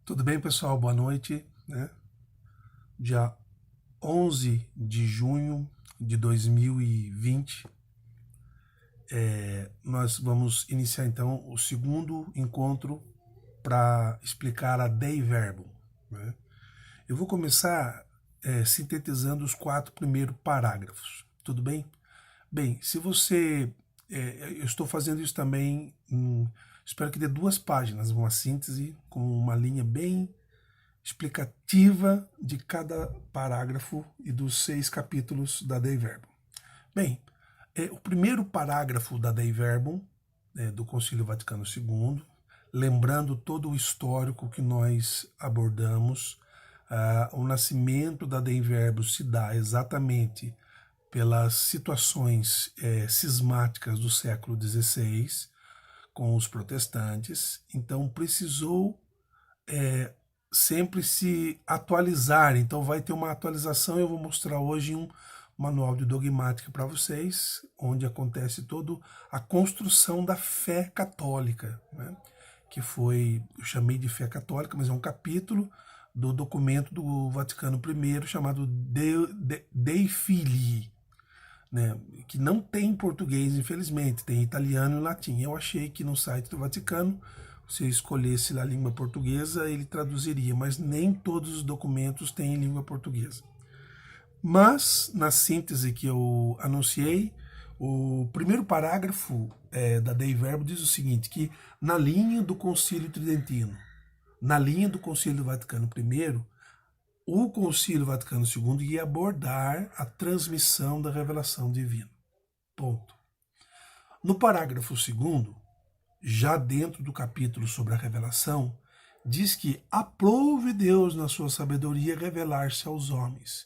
Tudo bem, pessoal? Boa noite, né? Dia 11 de junho de 2020, nós vamos iniciar então o segundo encontro para explicar a Dei Verbum, né? Eu vou começar sintetizando os 4 primeiros parágrafos, tudo bem? Bem, se você... eu estou fazendo isso também, espero que dê 2 páginas, uma síntese com uma linha bem explicativa de cada parágrafo e dos 6 capítulos da Dei Verbum. Bem, o primeiro parágrafo da Dei Verbum, do Concílio Vaticano II, lembrando todo o histórico que nós abordamos, o nascimento da Dei Verbum se dá exatamente pelas situações cismáticas do século XVI com os protestantes, então precisou sempre se atualizar. Então vai ter uma atualização. Eu vou mostrar hoje um manual de dogmática para vocês, onde acontece toda a construção da fé católica, né? Que foi, eu chamei de fé católica, mas é um capítulo do documento do Vaticano I chamado Dei Filii, né? Que não tem em português, infelizmente, tem italiano e latim. Eu achei que no site do Vaticano, se eu escolhesse a língua portuguesa, ele traduziria, mas nem todos os documentos têm em língua portuguesa. Mas, na síntese que eu anunciei, o primeiro parágrafo da Dei Verbum diz o seguinte, que na linha do Concílio Tridentino, na linha do Concílio Vaticano I, o Concílio Vaticano II ia abordar a transmissão da revelação divina. Ponto. No parágrafo 2º, já dentro do capítulo sobre a revelação, diz que aprove Deus na sua sabedoria revelar-se aos homens.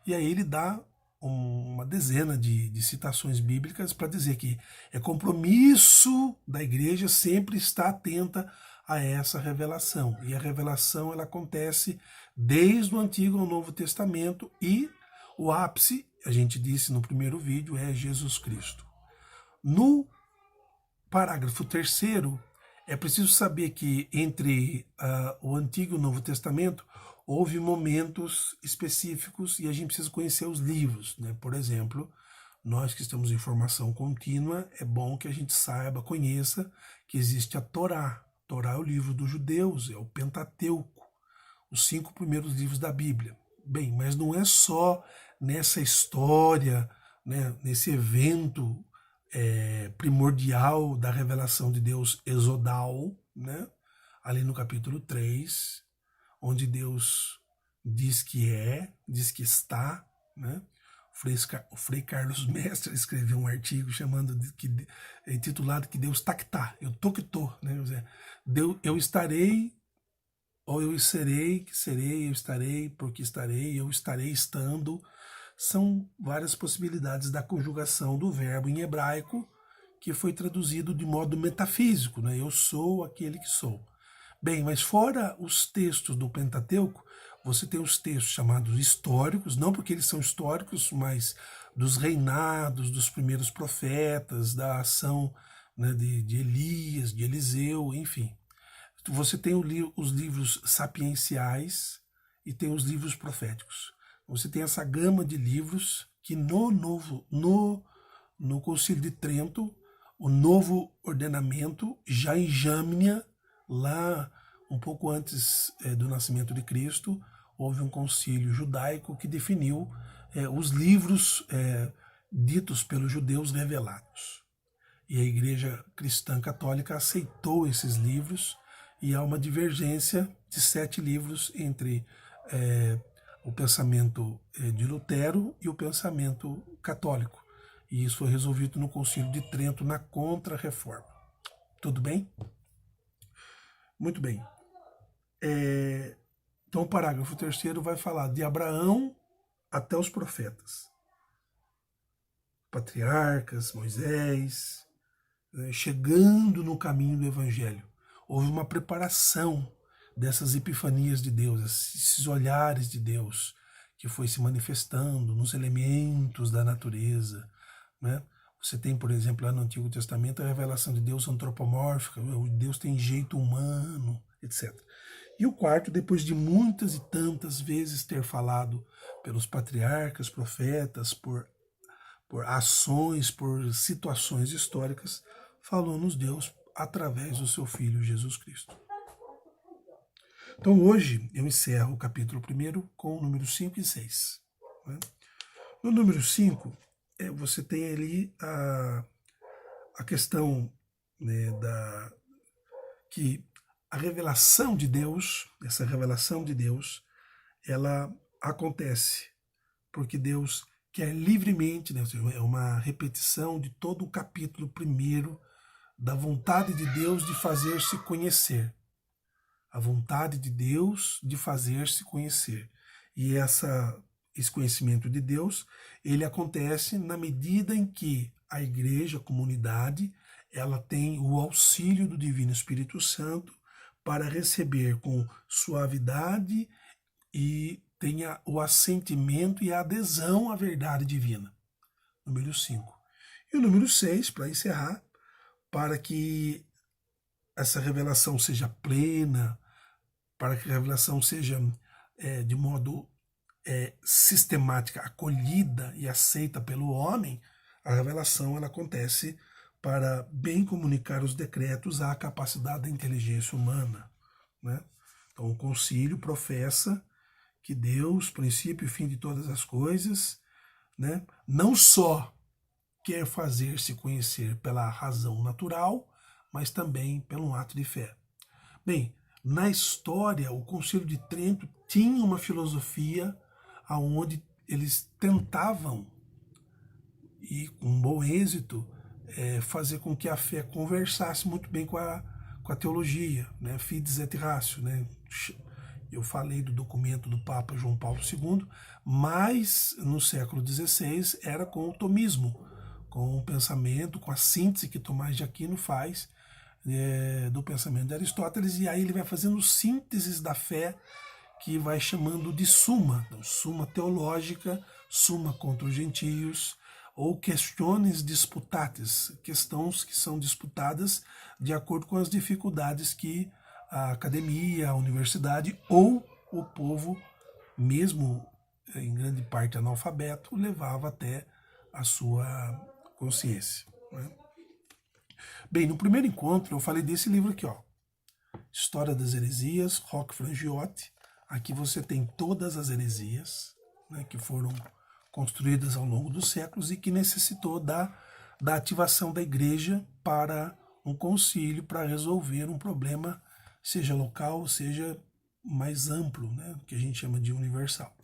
E aí ele dá uma dezena de citações bíblicas para dizer que é compromisso da igreja sempre estar atenta a essa revelação. E a revelação ela acontece desde o Antigo ao Novo Testamento e o ápice, a gente disse no primeiro vídeo, é Jesus Cristo. No parágrafo 3º, é preciso saber que entre o Antigo e o Novo Testamento houve momentos específicos e a gente precisa conhecer os livros, né? Por exemplo, nós que estamos em formação contínua, é bom que a gente saiba, conheça que existe a Torá. A Torá é o livro dos judeus, é o Pentateuco, os 5 primeiros livros da Bíblia. Bem, mas não é só nessa história, né, nesse evento primordial da revelação de Deus exodal, né, ali no capítulo 3, onde Deus diz que diz que está, né? O Frei Carlos Mestre escreveu um artigo intitulado que Deus tá que tá, eu tô que tô, né? Eu estarei, ou eu serei, que serei, eu estarei, porque estarei, eu estarei estando. São várias possibilidades da conjugação do verbo em hebraico que foi traduzido de modo metafísico, né? Eu sou aquele que sou. Bem, mas fora os textos do Pentateuco, você tem os textos chamados históricos, não porque eles são históricos, mas dos reinados, dos primeiros profetas, da ação, né, de Elias, de Eliseu, enfim. Você tem os livros sapienciais e tem os livros proféticos. Você tem essa gama de livros que no Concílio de Trento, o novo ordenamento já enjamna lá um pouco antes do nascimento de Cristo, houve um concílio judaico que definiu os livros ditos pelos judeus revelados. E a Igreja Cristã Católica aceitou esses livros e há uma divergência de 7 livros entre o pensamento de Lutero e o pensamento católico. E isso foi resolvido no Concílio de Trento, na Contra-Reforma. Tudo bem? Muito bem. Então o parágrafo 3º vai falar de Abraão até os profetas. Patriarcas, Moisés, chegando no caminho do Evangelho. Houve uma preparação dessas epifanias de Deus, esses olhares de Deus que foi se manifestando nos elementos da natureza, né? Você tem, por exemplo, lá no Antigo Testamento, a revelação de Deus antropomórfica, Deus tem jeito humano, etc. E o quarto, depois de muitas e tantas vezes ter falado pelos patriarcas, profetas, por ações, por situações históricas, falou-nos Deus através do seu Filho Jesus Cristo. Então hoje eu encerro o capítulo 1 com o número 5 e 6. Né? No número 5, você tem ali a questão, né, que a revelação de Deus, essa revelação de Deus, ela acontece porque Deus quer livremente, né, é uma repetição de todo o capítulo 1 da vontade de Deus de fazer-se conhecer. A vontade de Deus de fazer-se conhecer. E esse conhecimento de Deus, ele acontece na medida em que a igreja, a comunidade, ela tem o auxílio do Divino Espírito Santo para receber com suavidade e tenha o assentimento e a adesão à verdade divina. Número 5. E o número 6, para encerrar, para que essa revelação seja plena, para que a revelação seja de modo sistemática, acolhida e aceita pelo homem, a revelação ela acontece para bem comunicar os decretos à capacidade da inteligência humana. Né? Então o concílio professa que Deus, princípio e fim de todas as coisas, né, não só quer fazer-se conhecer pela razão natural, mas também pelo ato de fé. Bem, na história, o Concílio de Trento tinha uma filosofia onde eles tentavam, e com bom êxito, fazer com que a fé conversasse muito bem com a teologia, né? Fides et ratio, né? Eu falei do documento do Papa João Paulo II, mas no século XVI era com o tomismo, com o pensamento, com a síntese que Tomás de Aquino faz do pensamento de Aristóteles, e aí ele vai fazendo sínteses da fé que vai chamando de suma, então, suma teológica, suma contra os gentios, ou questiones disputates, questões que são disputadas de acordo com as dificuldades que a academia, a universidade ou o povo, mesmo em grande parte analfabeto, levava até a sua consciência. Né? Bem, no primeiro encontro eu falei desse livro aqui, ó, História das Heresias, Rocco Frangiotti. Aqui você tem todas as heresias, né, que foram construídas ao longo dos séculos e que necessitou da ativação da igreja para um concílio, para resolver um problema, seja local, seja mais amplo, né, que a gente chama de universal.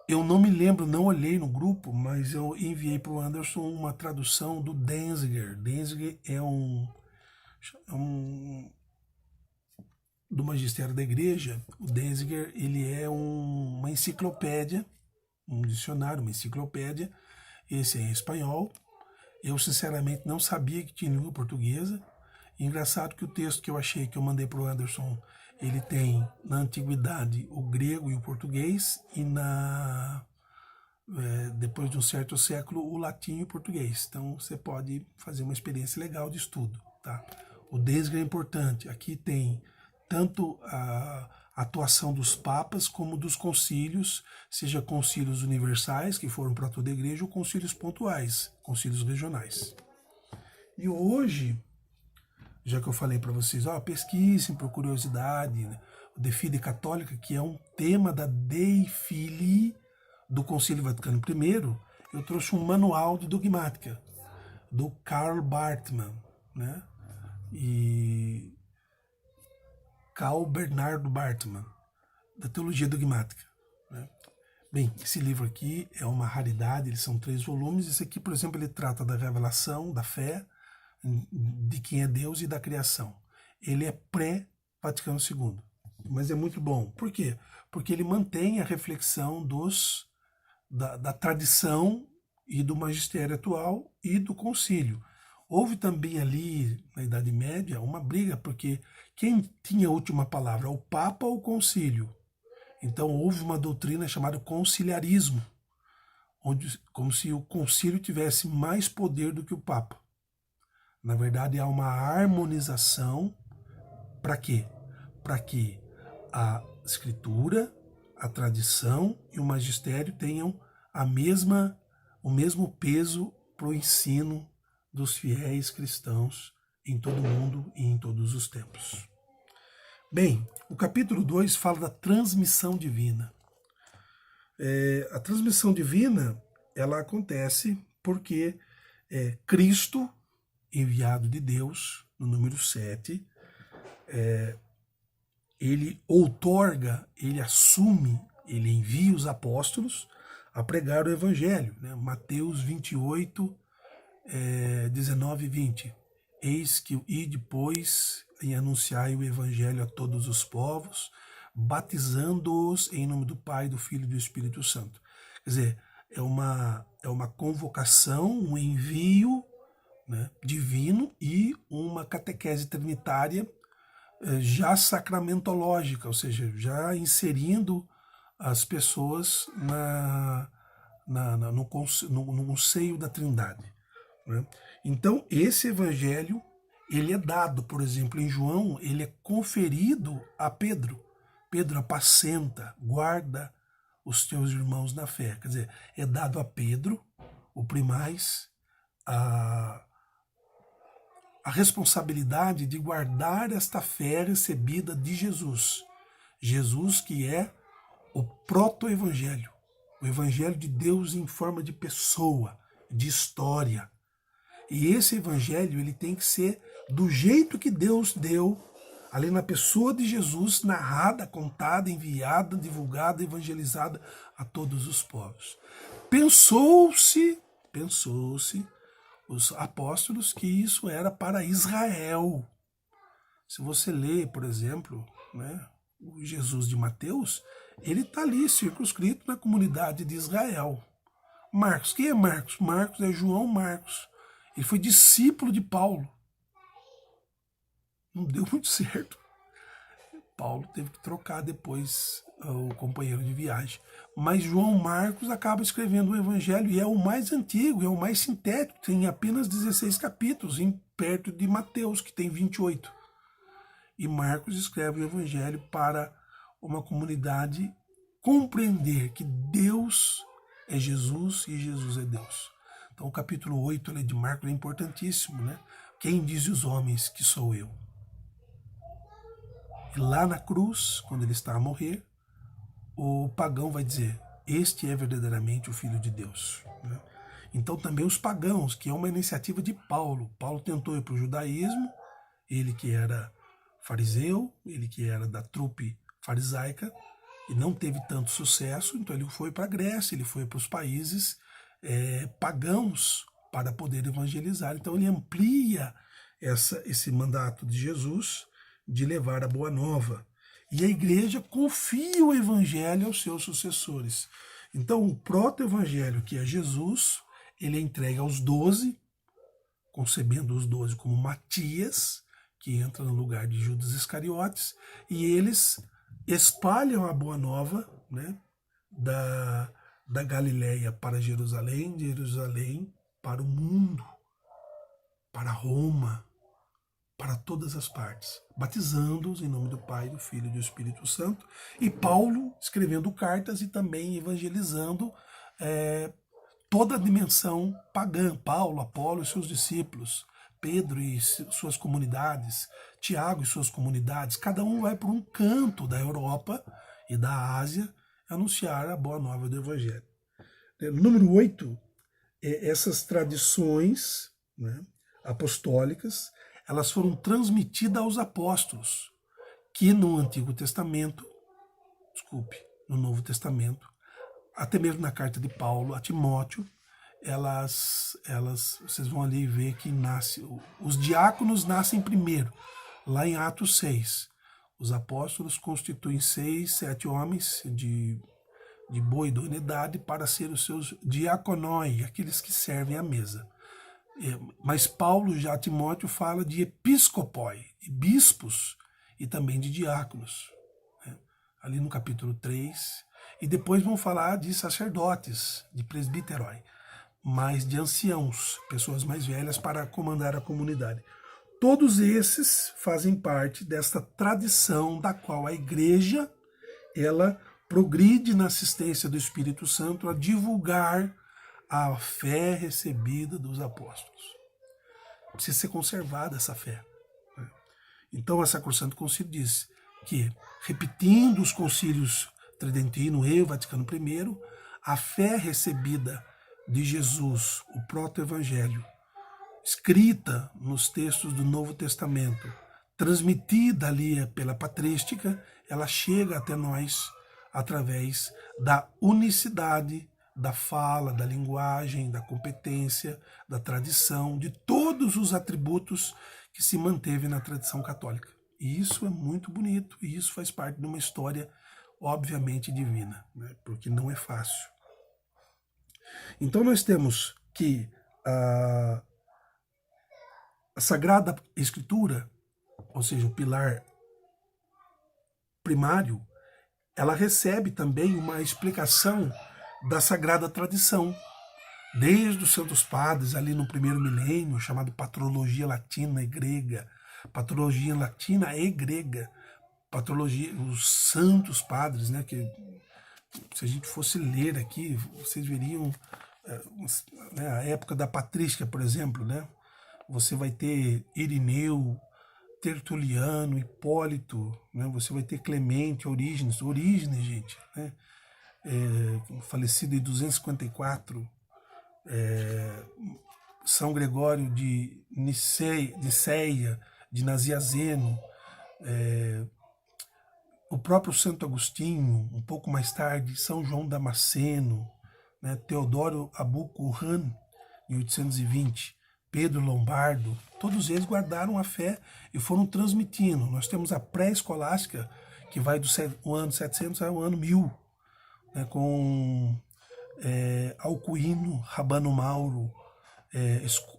Eu não me lembro, não olhei no grupo, mas eu enviei para o Anderson uma tradução do Denzinger. Denzinger é do magistério da igreja. O Denzinger, ele é uma enciclopédia, um dicionário, uma enciclopédia. Esse é em espanhol. Eu, sinceramente, não sabia que tinha língua portuguesa. Engraçado que o texto que eu achei, que eu mandei para o Anderson, ele tem, na antiguidade, o grego e o português, e depois de um certo século, o latim e o português. Então, você pode fazer uma experiência legal de estudo. Tá? O Denzinger é importante. Aqui tem tanto a atuação dos papas como dos concílios, seja concílios universais, que foram para toda a igreja, ou concílios pontuais, concílios regionais. E hoje, já que eu falei para vocês, pesquisem por curiosidade, né? O De Fide Católica, que é um tema da Dei Filii do Concílio Vaticano I, eu trouxe um manual de dogmática do Karl Barthmann, né? E Karl Bernardo Barthmann, da Teologia Dogmática. Né? Bem, esse livro aqui é uma raridade, eles são 3 volumes. Esse aqui, por exemplo, ele trata da revelação, da fé, de quem é Deus e da criação. Ele é pré-Vaticano II, mas é muito bom. Por quê? Porque ele mantém a reflexão da tradição e do magistério atual e do concílio. Houve também ali, na Idade Média, uma briga, porque quem tinha a última palavra, o Papa ou o concílio? Então houve uma doutrina chamada conciliarismo, como se o concílio tivesse mais poder do que o Papa. Na verdade, há uma harmonização para quê? para que a escritura, a tradição e o magistério tenham o mesmo peso para o ensino dos fiéis cristãos em todo o mundo e em todos os tempos. Bem, o capítulo 2 fala da transmissão divina. A transmissão divina, ela acontece porque Cristo, enviado de Deus, no número 7, ele outorga, ele assume, ele envia os apóstolos a pregar o evangelho. Né? Mateus 28, 19 e 20. Eis que ide, pois, e anunciai o evangelho a todos os povos, batizando-os em nome do Pai, do Filho e do Espírito Santo. Quer dizer, é uma convocação, um envio, né, divino e uma catequese trinitária já sacramentológica, ou seja, já inserindo as pessoas no seio da Trindade. Né? Então, esse evangelho, ele é dado, por exemplo, em João, ele é conferido a Pedro. Pedro apacenta, guarda os teus irmãos na fé. Quer dizer, é dado a Pedro, o primaz, a responsabilidade de guardar esta fé recebida de Jesus. Jesus, que é o proto-evangelho, o evangelho de Deus em forma de pessoa, de história. E esse evangelho, ele tem que ser do jeito que Deus deu, ali na pessoa de Jesus, narrada, contada, enviada, divulgada, evangelizada a todos os povos. Pensou-se os apóstolos que isso era para Israel. Se você lê, por exemplo, né, o Jesus de Mateus, ele está ali circunscrito na comunidade de Israel. Marcos, quem é Marcos? Marcos é João Marcos. Ele foi discípulo de Paulo. Não deu muito certo. Paulo teve que trocar depois o companheiro de viagem. Mas João Marcos acaba escrevendo o evangelho e é o mais antigo, é o mais sintético, tem apenas 16 capítulos, perto de Mateus, que tem 28. E Marcos escreve o evangelho para uma comunidade compreender que Deus é Jesus e Jesus é Deus. Então o capítulo 8 de Marcos é importantíssimo, né? Quem diz os homens que sou eu? E lá na cruz, quando ele está a morrer, o pagão vai dizer, este é verdadeiramente o Filho de Deus. Né? Então também os pagãos, que é uma iniciativa de Paulo. Paulo tentou ir para o judaísmo, ele que era fariseu, ele que era da trupe farisaica, e não teve tanto sucesso, então ele foi para a Grécia, ele foi para os países pagãos para poder evangelizar. Então ele amplia esse mandato de Jesus de levar a boa nova. E a igreja confia o evangelho aos seus sucessores. Então o proto-evangelho, que é Jesus, ele é entregue aos 12, concebendo os 12 como Matias, que entra no lugar de Judas Iscariotes, e eles espalham a boa nova, né, da Galileia para Jerusalém, de Jerusalém para o mundo, para Roma, para todas as partes, batizando-os em nome do Pai, do Filho e do Espírito Santo, e Paulo escrevendo cartas e também evangelizando toda a dimensão pagã, Paulo, Apolo e seus discípulos, Pedro e suas comunidades, Tiago e suas comunidades, cada um vai para um canto da Europa e da Ásia anunciar a boa nova do Evangelho. Número 8, essas tradições, né, apostólicas, elas foram transmitidas aos apóstolos, que no Antigo Testamento, no Novo Testamento, até mesmo na carta de Paulo a Timóteo, vocês vão ali ver que os diáconos nascem primeiro, lá em Atos 6. Os apóstolos constituem 6, 7 homens de boa idoneidade para ser os seus diaconoi, aqueles que servem à mesa. Mas Paulo, já Timóteo, fala de episcopoi, bispos, e também de diáconos, né? Ali no capítulo 3. E depois vão falar de sacerdotes, de presbiteroi, mas de anciãos, pessoas mais velhas para comandar a comunidade. Todos esses fazem parte desta tradição da qual a Igreja ela progride na assistência do Espírito Santo a divulgar a fé recebida dos apóstolos. Precisa ser conservada essa fé. Então, a Sacrosanto Concílio diz que, repetindo os concílios Tridentino e o Vaticano I, a fé recebida de Jesus, o proto-evangelho, escrita nos textos do Novo Testamento, transmitida ali pela patrística, ela chega até nós através da unicidade da fala, da linguagem, da competência, da tradição, de todos os atributos que se manteve na tradição católica. E isso é muito bonito, e isso faz parte de uma história obviamente divina, né? Porque não é fácil. Então nós temos que a Sagrada Escritura, ou seja, o pilar primário, ela recebe também uma explicação da Sagrada Tradição, desde os Santos Padres, ali no primeiro milênio, chamado Patrologia Latina e Grega, Patrologia Latina e Grega, Patrologia, os Santos Padres, né, que se a gente fosse ler aqui, vocês veriam né, a época da patrística, por exemplo, né, você vai ter Irineu, Tertuliano, Hipólito, né, você vai ter Clemente, Orígenes, gente, né, falecido em 254, São Gregório de Niceia, de Nazianzeno, o próprio Santo Agostinho, um pouco mais tarde, São João Damasceno, né, Teodoro Abú-Qurrán, em 820, Pedro Lombardo, todos eles guardaram a fé e foram transmitindo. Nós temos a pré-escolástica, que vai do ano 700 ao ano 1000, né, com Alcuino, Rabano Mauro,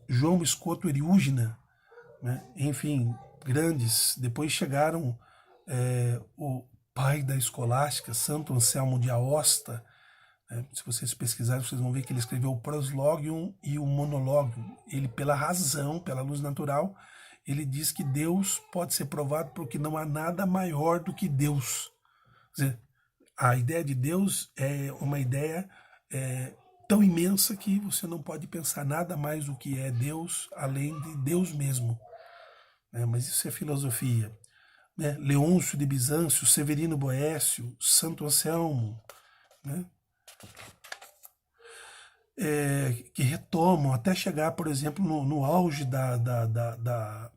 João Escoto Eriúgena, né, enfim, grandes. Depois chegaram o pai da escolástica, Santo Anselmo de Aosta. Se vocês pesquisarem, vocês vão ver que ele escreveu o Proslogium e o Monologium. Ele, pela razão, pela luz natural, ele diz que Deus pode ser provado porque não há nada maior do que Deus. Quer dizer, a ideia de Deus é uma ideia tão imensa que você não pode pensar nada mais do que é Deus, além de Deus mesmo. Mas isso é filosofia. Leôncio de Bizâncio, Severino Boécio, Santo Anselmo, né? Que retomam até chegar, por exemplo, no auge da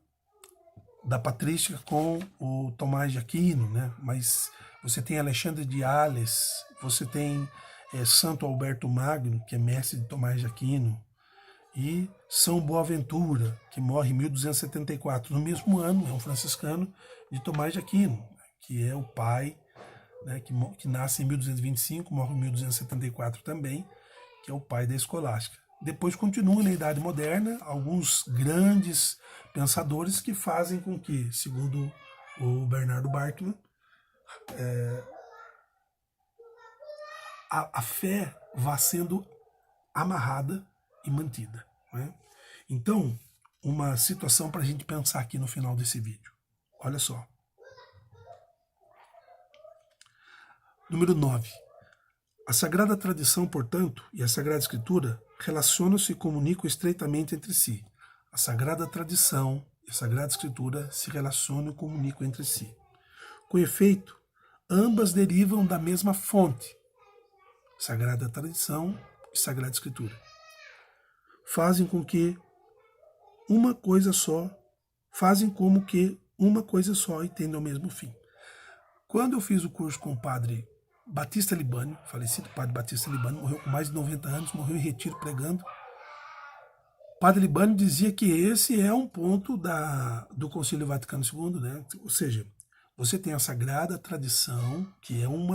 patrística com o Tomás de Aquino, né? Mas você tem Alexandre de Ales, você tem Santo Alberto Magno, que é mestre de Tomás de Aquino, e São Boaventura, que morre em 1274, no mesmo ano, é um franciscano de Tomás de Aquino, que é o pai, né, que nasce em 1225, morre em 1274 também, que é o pai da escolástica. Depois continua na Idade Moderna alguns grandes pensadores que fazem com que, segundo o Bernardo Bartman, a fé vá sendo amarrada e mantida. Né? Então, uma situação para a gente pensar aqui no final desse vídeo. Olha só. Número 9. A Sagrada Tradição, portanto, e a Sagrada Escritura relacionam-se e comunicam estreitamente entre si. A Sagrada Tradição e a Sagrada Escritura se relacionam e comunicam entre si. Com efeito, ambas derivam da mesma fonte, Sagrada Tradição e Sagrada Escritura. Fazem como que uma coisa só e tendem ao mesmo fim. Quando eu fiz o curso com o padre Batista Libânio, falecido padre Batista Libânio, morreu com mais de 90 anos, morreu em retiro pregando. O padre Libânio dizia que esse é um ponto do Concílio Vaticano II, né? Ou seja, você tem a Sagrada Tradição, que é um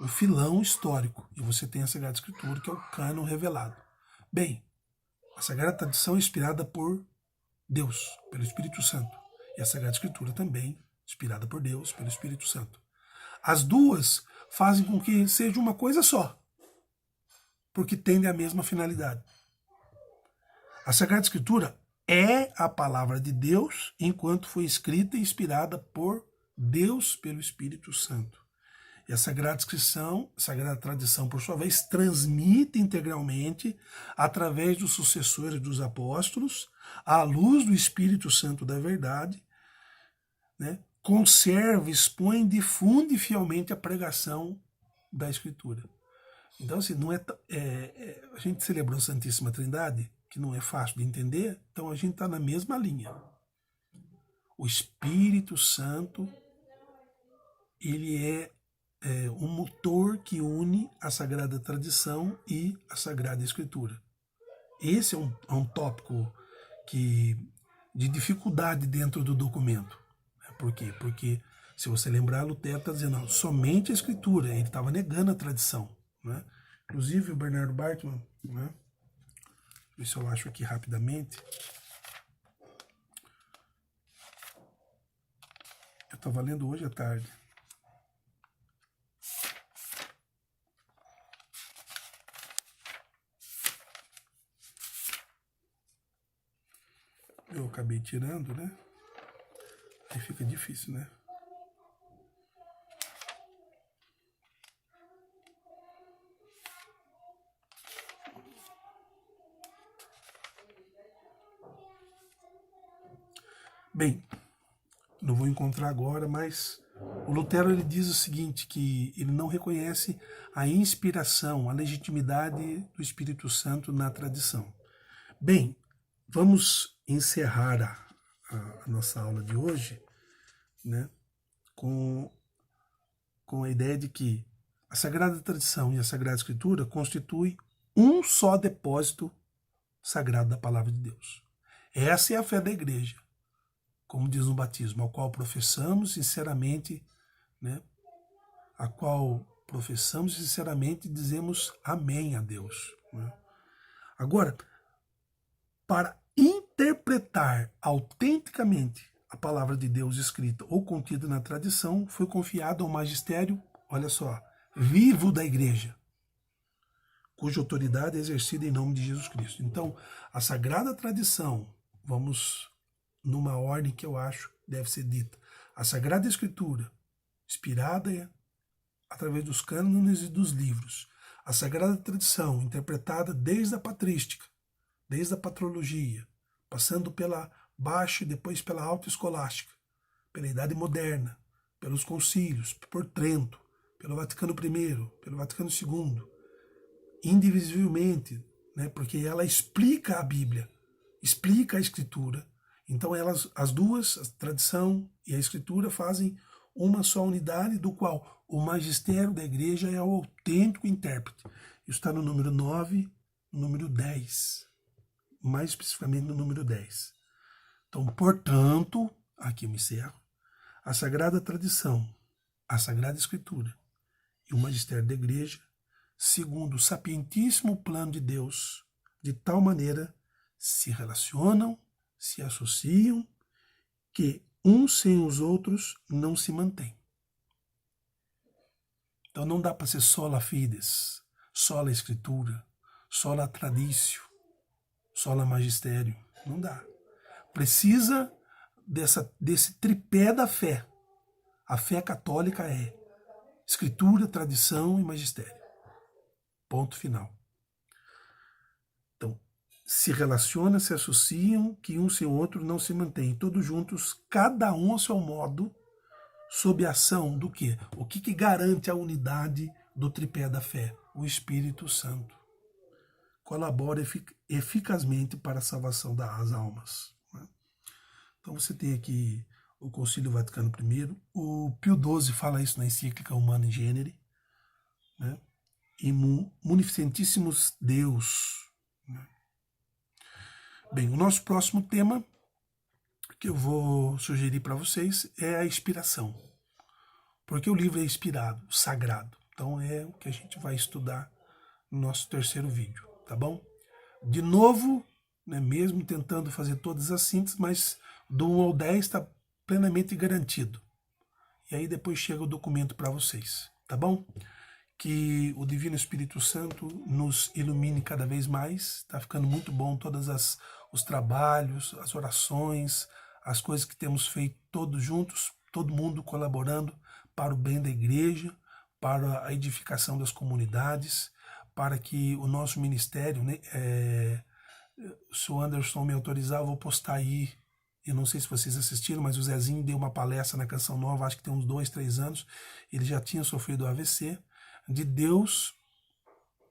filão histórico, e você tem a Sagrada Escritura, que é o cânon revelado. Bem, a Sagrada Tradição é inspirada por Deus, pelo Espírito Santo, e a Sagrada Escritura também, inspirada por Deus, pelo Espírito Santo. As duas fazem com que seja uma coisa só, porque tendem à mesma finalidade. A Sagrada Escritura é a palavra de Deus enquanto foi escrita e inspirada por Deus pelo Espírito Santo. E a Sagrada Escrição, a Sagrada Tradição, por sua vez, transmite integralmente, através dos sucessores dos apóstolos, à luz do Espírito Santo da verdade, né? Conserva, expõe, difunde fielmente a pregação da Escritura. Então, assim, não a gente celebrou a Santíssima Trindade, que não é fácil de entender, então a gente está na mesma linha. O Espírito Santo, ele é um motor que une a Sagrada Tradição e a Sagrada Escritura. Esse é um tópico de dificuldade dentro do documento. Por quê? Porque, se você lembrar, Lutero está dizendo, não, somente a Escritura, ele estava negando a tradição. Né? Inclusive, o Bernardo Bartmann, né? Ver se eu acho aqui rapidamente. Eu estava lendo hoje à tarde. Eu acabei tirando, né? Aí fica difícil, né? Bem, não vou encontrar agora, mas o Lutero ele diz o seguinte, que ele não reconhece a inspiração, a legitimidade do Espírito Santo na tradição. Bem, vamos encerrar a nossa aula de hoje, né, com a ideia de que a Sagrada Tradição e a Sagrada Escritura constituem um só depósito sagrado da Palavra de Deus. Essa é a fé da Igreja, como diz no batismo, ao qual professamos sinceramente, né, a qual professamos sinceramente e dizemos amém a Deus. Né? Agora, para interpretar autenticamente a palavra de Deus escrita ou contida na tradição, foi confiado ao magistério, olha só, vivo da Igreja, cuja autoridade é exercida em nome de Jesus Cristo. Então, a Sagrada Tradição, vamos numa ordem que eu acho que deve ser dita. A Sagrada Escritura, inspirada através dos cânones e dos livros. A Sagrada Tradição, interpretada desde a patrística, desde a patrologia, passando pela baixa e depois pela alta escolástica, pela Idade Moderna, pelos concílios, por Trento, pelo Vaticano I, pelo Vaticano II, indivisivelmente, né, porque ela explica a Bíblia, explica a Escritura. Então elas, as duas, a tradição e a Escritura, fazem uma só unidade, do qual o magistério da Igreja é o autêntico intérprete. Isso está no número 9, no número 10, mais especificamente no número 10. Então, portanto, aqui eu me encerro, a Sagrada Tradição, a Sagrada Escritura e o magistério da Igreja, segundo o sapientíssimo plano de Deus, de tal maneira se relacionam, se associam, que uns sem os outros não se mantêm. Então não dá para ser sola fides, sola escritura, sola traditio, sola magistério. Não dá. Precisa desse tripé da fé. A fé católica é escritura, tradição e magistério. Ponto final. Então, se relacionam, se associam, que um sem o outro não se mantém. Todos juntos, cada um ao seu modo, sob a ação do quê? O que garante a unidade do tripé da fé? O Espírito Santo. Colabora eficazmente para a salvação das almas. Né? Então você tem aqui o Concílio Vaticano I, o Pio XII fala isso na encíclica Humanae Genere, né? E Munificentíssimos Deus. Né? Bem, o nosso próximo tema que eu vou sugerir para vocês é a inspiração. Porque o livro é inspirado, sagrado. Então é o que a gente vai estudar no nosso terceiro vídeo, tá bom? De novo, né, mesmo tentando fazer todas as sínteses, mas do 1 ao 10 está plenamente garantido. E aí depois chega o documento para vocês, tá bom? Que o Divino Espírito Santo nos ilumine cada vez mais. Está ficando muito bom todos os trabalhos, as orações, as coisas que temos feito todos juntos, todo mundo colaborando para o bem da igreja, para a edificação das comunidades, para que o nosso ministério, né, se o Anderson me autorizar, eu vou postar aí. Eu não sei se vocês assistiram, mas o Zezinho deu uma palestra na Canção Nova, acho que tem uns 2, 3 anos. Ele já tinha sofrido AVC.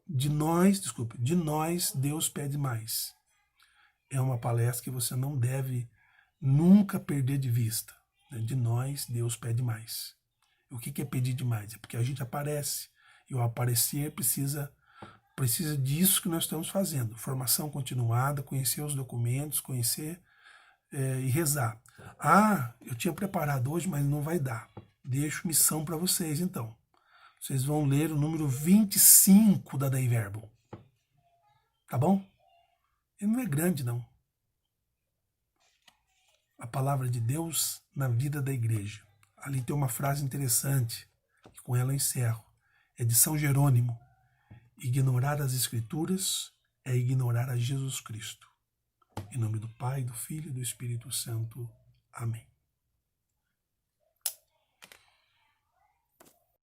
De nós, Deus pede mais. É uma palestra que você não deve nunca perder de vista. De nós, Deus pede mais. O que é pedir demais? É porque a gente aparece. E o aparecer precisa disso que nós estamos fazendo. Formação continuada, conhecer os documentos, conhecer e rezar. Eu tinha preparado hoje, mas não vai dar. Deixo missão para vocês, então. Vocês vão ler o número 25 da Dei Verbum. Tá bom? Ele não é grande, não. A palavra de Deus na vida da igreja. Ali tem uma frase interessante, que com ela eu encerro. É de São Jerônimo. Ignorar as Escrituras é ignorar a Jesus Cristo. Em nome do Pai, do Filho e do Espírito Santo. Amém.